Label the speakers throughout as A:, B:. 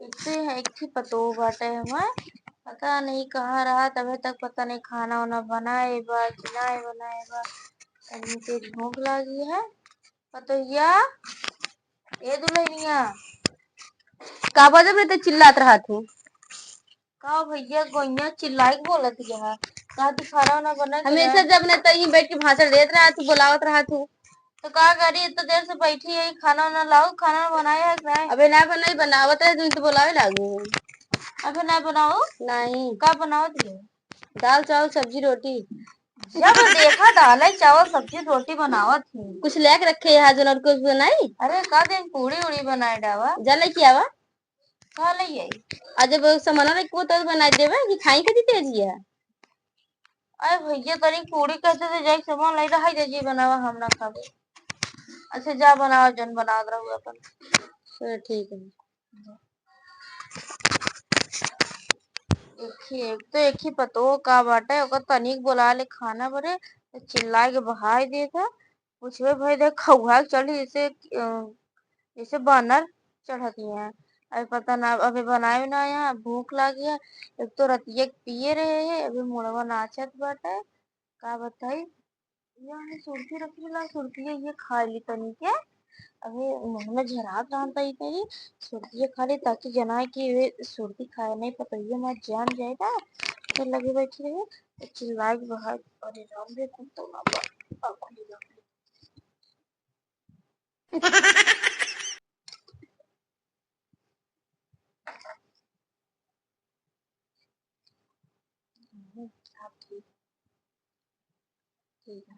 A: इससे है एक थी पतो बाटे हमें पता नहीं कहाँ रहा तभी तक पता नहीं खाना वाना बनाए बा खिलाए बनाए बा इतनी तेज भूख लगी है पतोहिया ए दुल्हनिया
B: का वजह में तो चिल्लात रहा थी।
A: का भैया गोइया चिल्लाई के बोलत है का तू खाना वाना बना के
B: हमेशा
A: रहे
B: जब ने तही बैठ के भाषण देत रहा तू बुलावत रहा तू।
A: तो का करी इतना देर से बैठी है खाना वाना लाओ खाना बनाया है कि नहीं
B: अबे ना बनाई बनावत है तू तो बुलावे लागू।
A: अबे नहीं बनाओ
B: नहीं
A: का बनाओ दिए
B: दाल चावल सब्जी रोटी
A: जब देखा दाल चावल सब्जी रोटी बनावत थी
B: कुछ लेके रखे यहाँ जो और कुछ बनाई।
A: अरे का दिन पूरी उड़ी बनाए डावा
B: जा लेके आवा
A: का ले आई
B: आज जब सामान रखो तो बना देवे कि खाई कदी तेजी है।
A: अरे भैया तनी पूरी कैसे से जाई सामान लाई रहा है जी बनावा हम ना खाबे अच्छा जा बनाओ जन बना रहा अपन
B: चलो ठीक है।
A: एक ही पतो का बाटे ओकर तनिक बोला ले खाना बरे तो चिल्ला के बहाई देता पूछवे भाई देख खौहा चढ़ी जैसे बानर चढ़ती है अभी पता ना अभी बनाए ना यहाँ भूख लगी है एक तो रतिया पिए रहे हैं अभी मुड़वा नाचत बाटे का बताई यहाँ सुर्ती रखी ला सुर्ती ये खा ली तनी के अभी मुंह में झरात रहता ही तेरी सुर्ती खा ली ताकि जनाए कि वे सुर्ती खाए नहीं पता ये मत जान जाएगा फिर लगे बैठी रही तो चिल्लाए के बाहर अरे राम रे तुम तो ना खुली ठीक ठीक है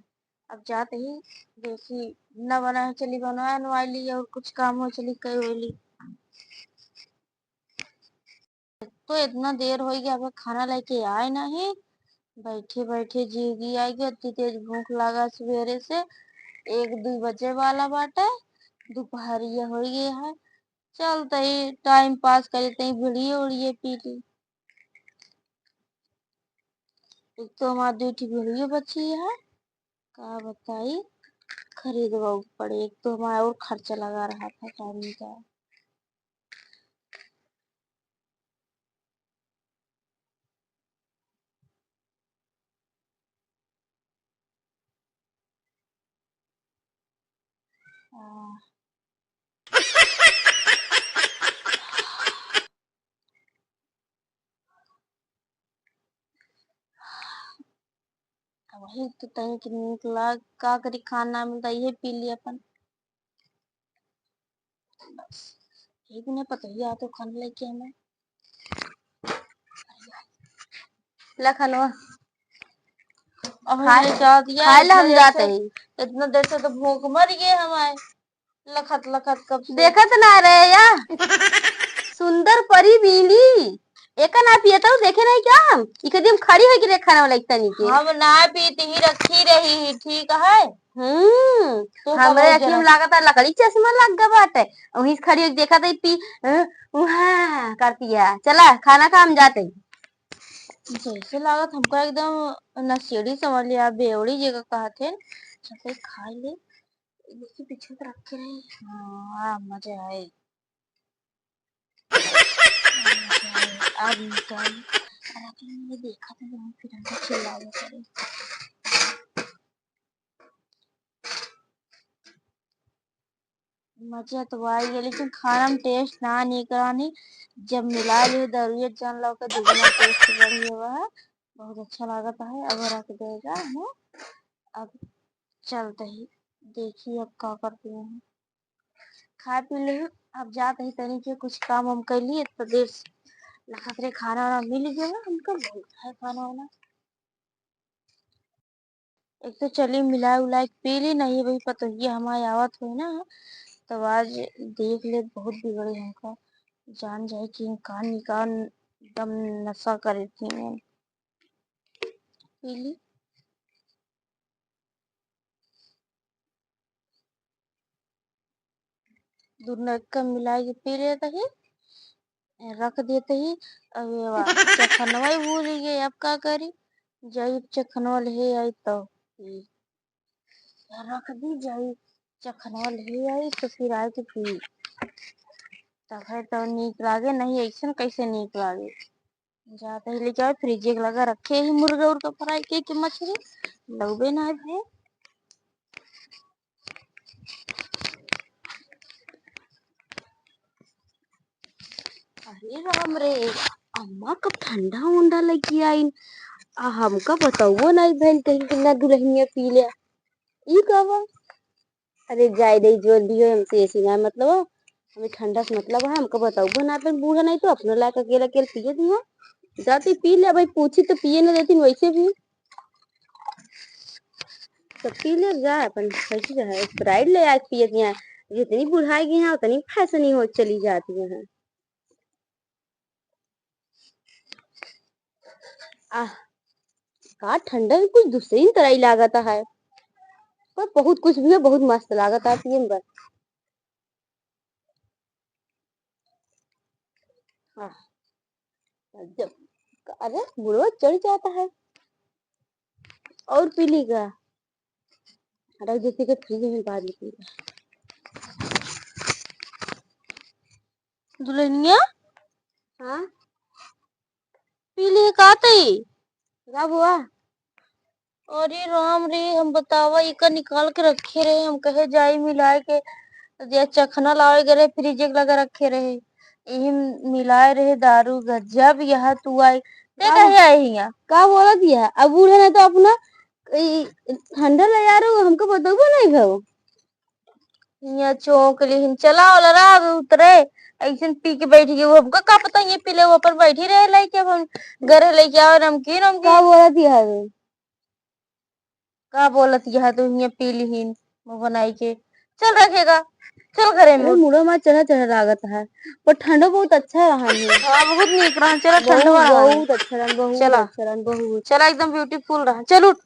A: अब जाते ही देखी न बना है चली बनवा नवा ली और कुछ काम हो चली कई हो ली तो इतना देर हो गया अब खाना लेके आए नहीं बैठे बैठे जीगी आएगी इतनी तेज भूख लगा सवेरे से 1-2 बजे वाला बाटे दोपहरिया हो गया है चलते ही टाइम पास करते ही भिड़िए उड़िए पी ली एक तो हमारी ड्यूटी भिड़िए बची है का बताई खरीदवा पड़े एक तो हमारा और खर्चा लगा रहा था टाइम का वही तो तनी के नीक लाग का करी खाना मिलता ये पी लिया अपन बस ये भी नहीं पता ही तो खाने लेके हमें
B: लखनऊ
A: अब हमने जा दिया
B: खाए ला
A: इतना
B: हम
A: देर
B: जाते
A: से
B: ही
A: इतना देर से तो भूख मर गए हमारे लखत लखत कब से
B: देखत ना रहे या सुंदर परी बीली एक ना पिए तो देखे नहीं क्या हम एकदम खड़ी होके रे खाना वाला इतना नीचे
A: हम ना पीती ही रखी रही ठीक है तो
B: हमरे
A: कब
B: अखिम
A: जरा
B: लागत लकड़ी चश्मा लग गया बाटे वहीं से खड़ी होके देखा था पी वहाँ करती है चला खाना खा हम जाते
A: जैसे लागत हमको एकदम नशेड़ी समझ लिया बेवड़ी जगह कहा थे चल खा ले देखिए पीछे तो रखे रहे हाँ मजा आए अब निकाल मैंने देखा था वहाँ फिर हमको चिल्ला करे मजा तो आई है लेकिन खाना में टेस्ट ना नहीं करानी जब मिला लिए दरुए जान लो का दुगना टेस्ट बढ़ी हुआ है बहुत अच्छा लगता है अब रख देगा है अब चलते ही देखिए अब क्या करते हैं खा पी ले अब जाते ही तरीके कुछ काम हम कर लिए तो देर लखत रे खाना वाना मिल गया हमको बहुत है खाना वाना एक तो चली मिला उला पी ली नहीं भाई पता ही हमारी आवत हुई ना तो आज देख ले बहुत बिगड़े हमका जान जाए कि कान निकान एकदम नशा करे थी मैं पी ली दोनों एक कम मिला के पी लेते ही रख देते ही अब चखनवा ही भूल गए अब क्या करी जब चखनवा ले आई तो रख दी जाई चखनवा ले आई तो फिर आए तो पी तब है तो नीक लागे, नहीं ऐसा कैसे नीक लागे। जाते ही लेके आए फ्रिज लगा रखे ही मुर्गा उर्गा फ्राई के मछली लौबे ना भाई।
B: अरे राम रे, अम्मा कब ठंडा उंडा लेके आई आ हमका बताओ नहीं भइल कहीं कितना दुल्हनिया पी लिया ई कहवा। अरे जाए दे जो भी हो हमसे ऐसी ना मतलब हो, हमें ठंडा से मतलब है हमको बताओ ना अपन बूढ़ा नहीं तो अपने लायक अकेला अकेले पिए दिया जाती पी ले भाई पूछी तो पिए ना देती वैसे भी तो पी ले जाए अपन कैसे जो है स्प्राइट ले आज पिए दिया जितनी बुढ़ाएगी हैं उतनी फैशनी हो चली जाती है। आह का ठंडा में कुछ दूसरी ही तरह ही लागता है पर बहुत कुछ भी है बहुत मस्त लागता है पिए में बस। हाँ जब अरे बुढ़वा चढ़ जाता है और पी ली का रख देती के फ्रिज में बाद में पी
A: दुल्हनिया
B: हाँ
A: पी लिए का तई।
B: क्या हुआ।
A: अरे राम रे, हम बतावा इका निकाल के रखे रहे, हम कहे जाई मिलाए के जे चखना लावे गए फ्रिज लगा रखे रहे, यही मिलाए रहे दारू गजब। यहाँ तू आई ते कहे आई यहाँ
B: का बोला दिया अब बूढ़ा नहीं तो अपना ठंडा ले यार हमको बताओ नहीं भाव
A: यहाँ चौंक ली चला वाला राग उतरे ऐसे पी के बैठ गई। वो हमको का पता ये पी ले वो पर बैठी रहे लेके, अब हम घर लेके आओ नमकीन
B: का
A: नमकीन।
B: बोला दिया
A: का बोलत यह तो यहाँ पी ली मुँह बनाई के चल रखेगा, चल घरे में
B: अरे
A: उठ।
B: मुड़ा में चढ़ा चढ़ा लागत है पर ठंडा बहुत अच्छा रहा है
A: हाँ बहुत नीक रहा, चला
B: बहुत
A: ठंडवा रहा
B: बहुत अच्छा रहा बहुत
A: चला
B: अच्छा रहा बहुत
A: चला एकदम ब्यूटीफुल रहा, चल उठ।